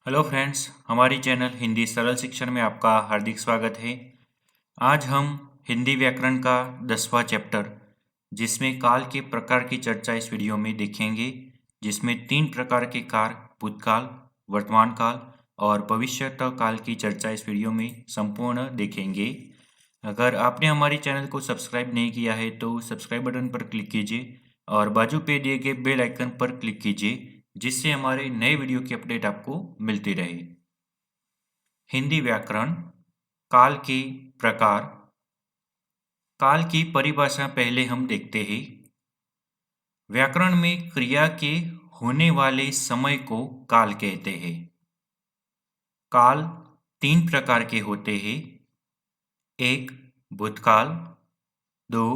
Hello friends, हमारी channel Hindi सरल शिक्षण में आपका हार्दिक स्वागत है। आज हम हिंदी व्याकरण का 10वां चैप्टर जिसमें काल के प्रकार की चर्चा इस वीडियो में देखेंगे, जिसमें 3 प्रकार के काल भूतकाल, वर्तमान काल और भविष्यत काल की चर्चा इस वीडियो में संपूर्ण देखेंगे। अगर आपने हमारे चैनल को सब्सक्राइब नहीं किया है तो सब्सक्राइब बटन पर क्लिक कीजिए और बाजू पे दिए गए बेल आइकन पर क्लिक कीजिए, जिससे हमारे नए वीडियो की अपडेट आपको मिलती रहे। हिंदी व्याकरण काल के प्रकार। काल की परिभाषा पहले हम देखते हैं। व्याकरण में क्रिया के होने वाले समय को काल कहते हैं। काल 3 प्रकार के होते हैं। 1 भूतकाल, 2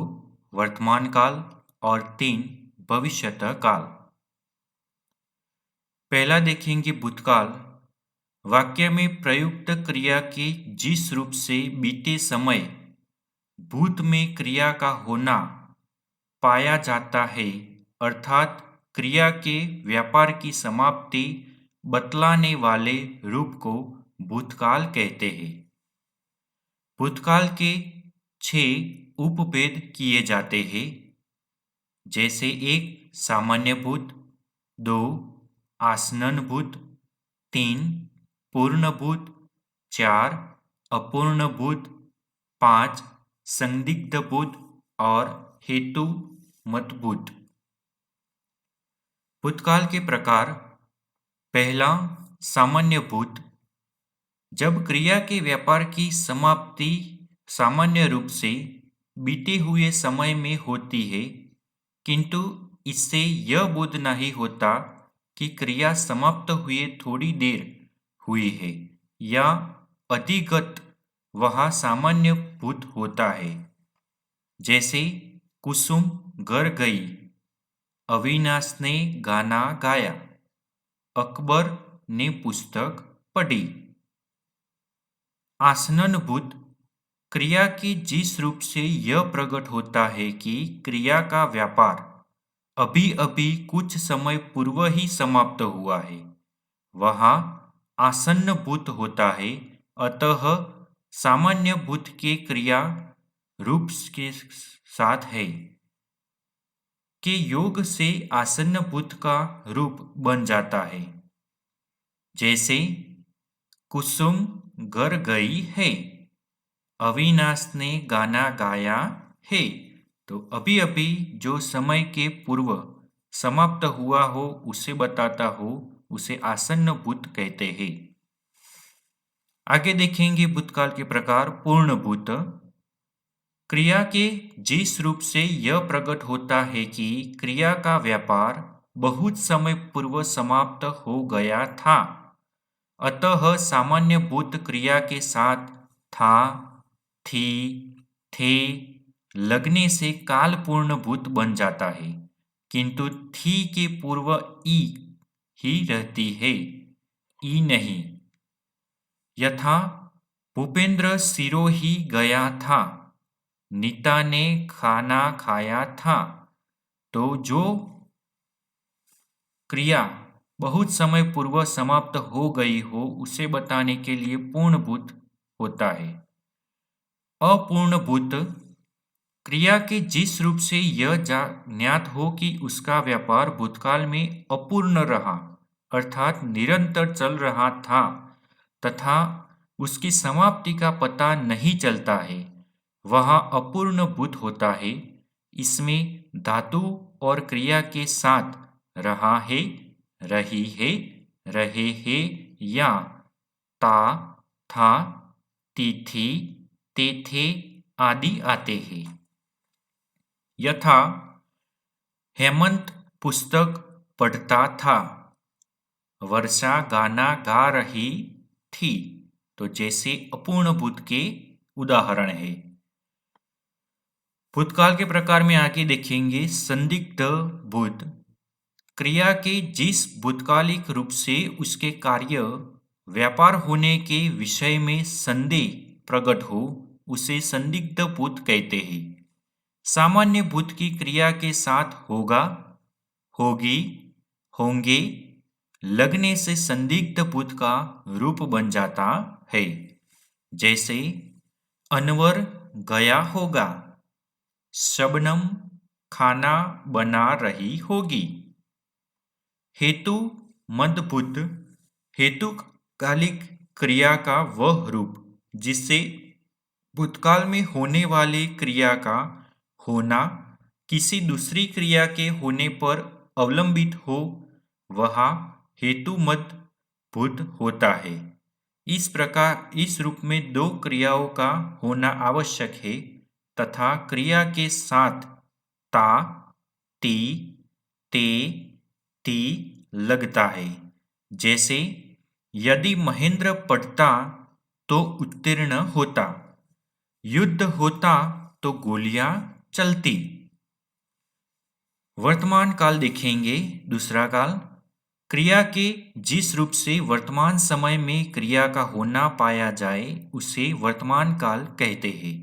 वर्तमान काल और 3 भविष्यत काल। पहला देखेंगे भूतकाल। वाक्य में प्रयुक्त क्रिया के जिस रूप से बीते समय भूत में क्रिया का होना पाया जाता है, अर्थात क्रिया के व्यापार की समाप्ति बतलाने वाले रूप को भूतकाल कहते हैं। भूतकाल के 6 उपभेद किए जाते हैं, जैसे 1 सामान्य भूत, 2 आसन्न भूत, 3 पूर्ण भूत, 4 अपूर्ण भूत, 5 संदिग्ध भूत और हेतु मत भूत। भूतकाल के प्रकार। पहला सामान्य भूत। जब क्रिया के व्यापार की समाप्ति सामान्य रूप से बीते हुए समय में होती है, किंतु इससे यह बोध नहीं होता कि क्रिया समाप्त हुए थोड़ी देर हुई है या अधिगत, वह सामान्य भूत होता है। जैसे कुसुम घर गई, अविनाश ने गाना गाया, अकबर ने पुस्तक पढ़ी। आसन्न भूत क्रिया के जिस रूप से यह प्रकट होता है कि क्रिया का व्यापार अभी अभी कुछ समय पूर्व ही समाप्त हुआ है, वह आसन्न भूत होता है। अतः सामान्य भूत के क्रिया रूप के साथ है के योग से आसन्न भूत का रूप बन जाता है। जैसे कुसुम घर गई है, अविनाश ने गाना गाया है। तो अभी अभी जो समय के पूर्व समाप्त हुआ हो उसे बताता हो, उसे आसन्न भूत कहते हैं। आगे देखेंगे भूतकाल के प्रकार। पूर्ण भूत क्रिया के जिस रूप से यह प्रकट होता है कि क्रिया का व्यापार बहुत समय पूर्व समाप्त हो गया था, अतः सामान्य भूत क्रिया के साथ था, थी, थे लगने से काल पूर्ण भूत बन जाता है, किंतु थी के पूर्व ई ही रहती है, ई नहीं। यथा भूपेंद्र सिरोही गया था, नीता ने खाना खाया था। तो जो क्रिया बहुत समय पूर्व समाप्त हो गई हो उसे बताने के लिए पूर्णभूत होता है। अपूर्णभूत क्रिया के जिस रूप से यह ज्ञात हो कि उसका व्यापार भूतकाल में अपूर्ण रहा, अर्थात निरंतर चल रहा था, तथा उसकी समाप्ति का पता नहीं चलता है, वह अपूर्ण भूत होता है। इसमें धातु और क्रिया के साथ रहा है, रही है, रहे हैं या ता, था, तिथि, ते थे आदि आते हैं। यथा हेमंत पुस्तक पढ़ता था, वर्षा गाना गा रही थी। तो जैसे अपूर्ण भूत के उदाहरण है। भूतकाल के प्रकार में आगे देखेंगे संदिग्ध भूत क्रिया के जिस भूतकालिक रूप से उसके कार्य व्यापार होने के विषय में संदेह प्रकट हो उसे संदिग्ध भूत कहते हैं। सामान्य भूत की क्रिया के साथ होगा, होगी, होंगे लगने से संदिग्ध भूत का रूप बन जाता है। जैसे अनवर गया होगा, शबनम खाना बना रही होगी। हेतु मदभूत हेतुकालिक क्रिया का वह रूप जिससे भूतकाल में होने वाली क्रिया का होना किसी दूसरी क्रिया के होने पर अवलंबित हो, वह हेतु मद भूत होता है। इस प्रकार इस रूप में दो क्रियाओं का होना आवश्यक है तथा क्रिया के साथ ता, ती, ते, ती लगता है। जैसे यदि महेंद्र पढ़ता तो उत्तीर्ण होता, युद्ध होता तो गोलियां चलती। वर्तमान काल देखेंगे। दूसरा काल, क्रिया के जिस रूप से वर्तमान समय में क्रिया का होना पाया जाए उसे वर्तमान काल कहते हैं।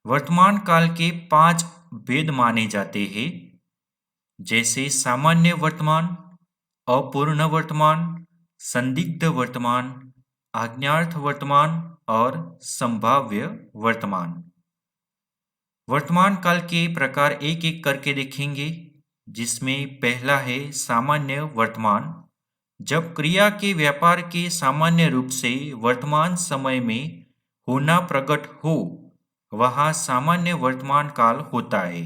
वर्तमान काल के 5 भेद माने जाते हैं, जैसे सामान्य वर्तमान, अपूर्ण वर्तमान, संदिग्ध वर्तमान, आज्ञार्थ वर्तमान और संभाव्य वर्तमान। वर्तमान काल के प्रकार एक एक करके देखेंगे, जिसमें पहला है सामान्य वर्तमान। जब क्रिया के व्यापार के सामान्य रूप से वर्तमान समय में होना प्रकट हो, वह सामान्य वर्तमान काल होता है।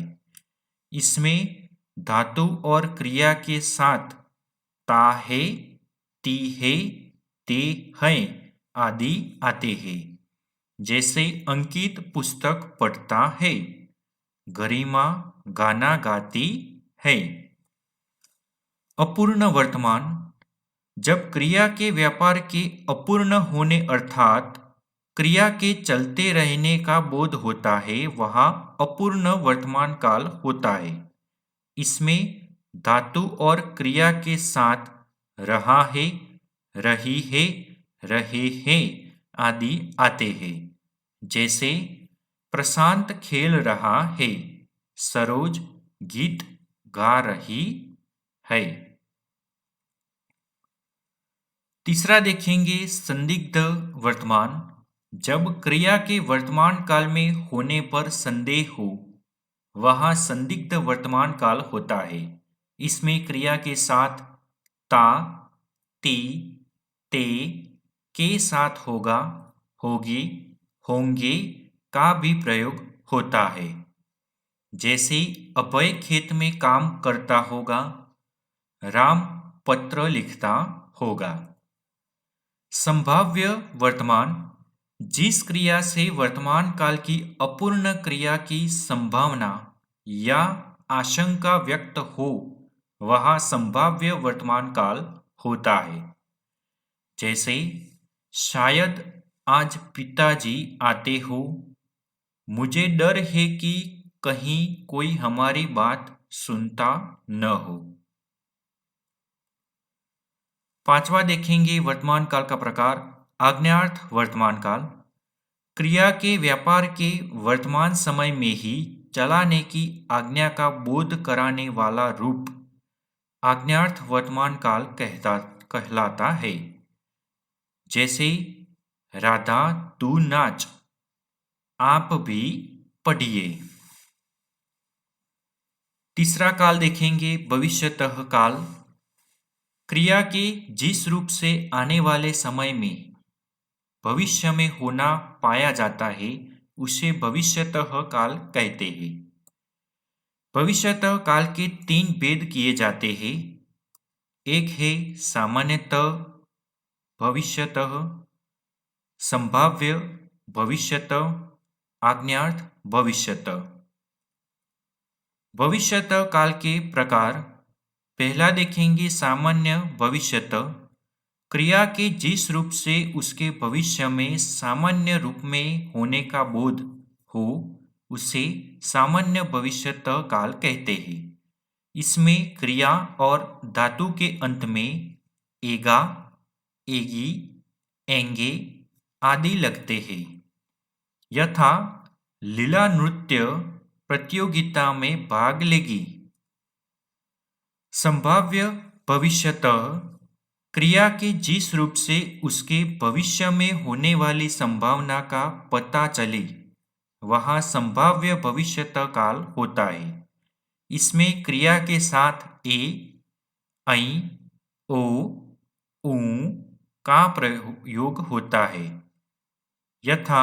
इसमें धातु और क्रिया के साथ ता है, ती है, ते हैं आदि आते हैं। जैसे अंकित पुस्तक पढ़ता है, गरिमा गाना गाती है। अपूर्ण वर्तमान, जब क्रिया के व्यापार के अपूर्ण होने अर्थात क्रिया के चलते रहने का बोध होता है, वह अपूर्ण वर्तमान काल होता है। इसमें धातु और क्रिया के साथ रहा है, रही है, रहे हैं आदि आते हैं। जैसे प्रशांत खेल रहा है, सरोज गीत गा रही है। तीसरा देखेंगे संदिग्ध वर्तमान। जब क्रिया के वर्तमान काल में होने पर संदेह हो, वह संदिग्ध वर्तमान काल होता है। इसमें क्रिया के साथ ता, ती, ते के साथ होगा, होगी, होंगे का भी प्रयोग होता है। जैसे अभय खेत में काम करता होगा, राम पत्र लिखता होगा। संभाव्य वर्तमान, जिस क्रिया से वर्तमान काल की अपूर्ण क्रिया की संभावना या आशंका व्यक्त हो, वह संभाव्य वर्तमान काल होता है। जैसे शायद आज पिताजी आते हो, मुझे डर है कि कहीं कोई हमारी बात सुनता न हो। पांचवा देखेंगे वर्तमान काल का प्रकार, आज्ञार्थ वर्तमान काल। क्रिया के व्यापार के वर्तमान समय में ही चलाने की आज्ञा का बोध कराने वाला रूप आज्ञार्थ वर्तमान काल कहलाता है। जैसे राधा तू नाच, आप भी पढ़िए। तीसरा काल देखेंगे भविष्यतः काल। क्रिया के जिस रूप से आने वाले समय में भविष्य में होना पाया जाता है, उसे भविष्यतः काल कहते हैं। भविष्यतः काल के 3 भेद किए जाते हैं। एक है सामान्यतः भविष्यतः, संभाव्य भविष्यतः, आज्ञार्थ भविष्यतः। भविष्यतः काल के प्रकार पहला देखेंगे सामान्य भविष्यतः। क्रिया के जिस रूप से उसके भविष्य में सामान्य रूप में होने का बोध हो, उसे सामान्य भविष्यतः काल कहते हैं। इसमें क्रिया और धातु के अंत में एगा, एगी, एंगे आदि लगते हैं। यथा लीला नृत्य प्रतियोगिता में भाग लेगी। संभाव्य भविष्यतः क्रिया के जिस रूप से उसके भविष्य में होने वाली संभावना का पता चले वह संभाव्य भविष्यत काल होता है। इसमें क्रिया के साथ ए, ऐ, ओ, ऊ का प्रयोग होता है। यथा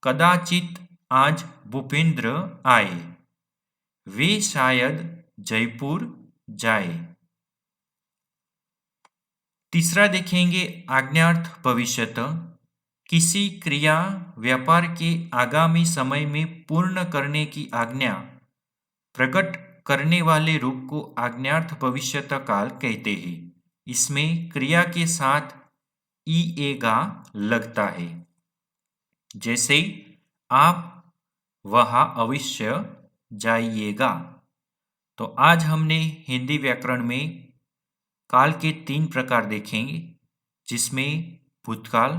कदाचित आज भूपेंद्र आए, वे शायद जयपुर जाए। तीसरा देखेंगे आज्ञार्थ भविष्यत। किसी क्रिया व्यापार के आगामी समय में पूर्ण करने की आज्ञा प्रकट करने वाले रूप को आज्ञार्थ भविष्यत काल कहते हैं। इसमें क्रिया के साथ ईएगा लगता है। जैसे आप वहाँ अवश्य जाइएगा। तो आज हमने हिंदी व्याकरण में काल के 3 प्रकार देखेंगे, जिसमें भूतकाल,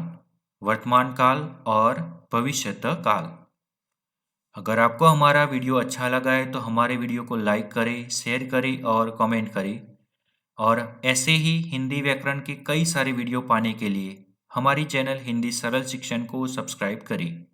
वर्तमान काल और भविष्यत काल। अगर आपको हमारा वीडियो अच्छा लगा है तो हमारे वीडियो को लाइक करें, शेयर करें और कमेंट करें। और ऐसे ही हिंदी व्याकरण के कई सारे वीडियो पाने के लिए हमारी चैनल हिंदी सरल शिक्षण को सब्सक्राइब करें।